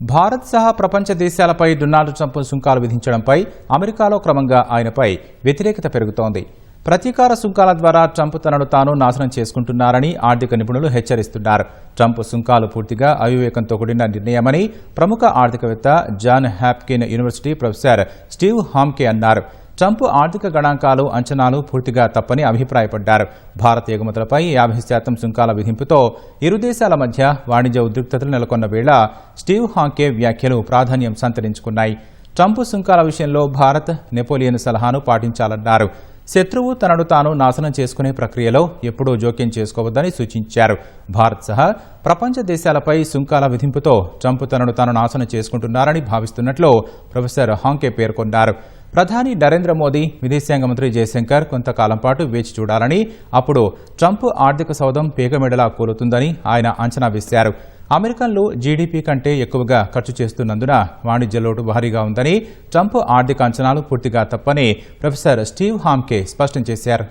భారత్ సహా ప్రపంచ దేశాలపై Donald Trump సుంకాలు విధించడంపై అమెరికాలో క్రమంగా ఆయనపై వ్యతిరేకత పెరుగుతోంది. ప్రతీకార సుంకాల ద్వారా ట్రంప్ తనను తాను నాశనం చేసుకుంటున్నారని ఆర్థిక నిపుణులు హెచ్చరిస్తున్నారు. ట్రంప్ సుంకాలు పూర్తిగా అవివేకంతో కూడిన నిర్ణయమని ప్రముఖ ఆర్థికవేత్త John Hopkin university professor Steve హామ్కే అన్నారు. ట్రంప్ ఆర్థిక గణాంకాలు అంచనాలు పూర్తిగా తప్పని అభిప్రాయపడ్డారు. భారత్ ఎగుమతులపై 50% సుంకాల విధింపుతో ఇరు దేశాల మధ్య వాణిజ్య ఉద్రిక్తతలు నెలకొన్న వేళ స్టీవ్ హామ్కే వ్యాఖ్యలు ప్రాధాన్యం సంతరించుకున్నాయి. ట్రంప్ సుంకాల విషయంలో భారత్ నెపోలియన్ సలహాను పాటించాలన్నారు. శత్రువు తనను తాను నాశనం చేసుకునే ప్రక్రియలో ఎప్పుడూ జోక్యం చేసుకోవద్దని సూచించారు. భారత్ సహా ప్రపంచ దేశాలపై సుంకాల విధింపుతో ట్రంప్ తనను తాను నాశనం చేసుకుంటున్నారని భావిస్తున్నట్లు ప్రొఫెసర్ హాంకే పేర్కొన్నారు. ప్రధాని నరేంద్ర మోదీ, విదేశాంగ మంత్రి జయశంకర్ కొంతకాలం పాటు వేచి చూడాలని, అప్పుడు ట్రంప్ ఆర్థిక సౌధం పేగమెడలా కూలుతుందని ఆయన అంచనా వేశారు. అమెరికన్లు జీడీపీ కంటే ఎక్కువగా ఖర్చు చేస్తున్నందున వాణిజ్య లోటు భారీగా ఉందని, ట్రంప్ ఆర్థిక అంచనాలు పూర్తిగా తప్పని ప్రొఫెసర్ స్టీవ్ హామ్కే స్పష్టం చేశారు.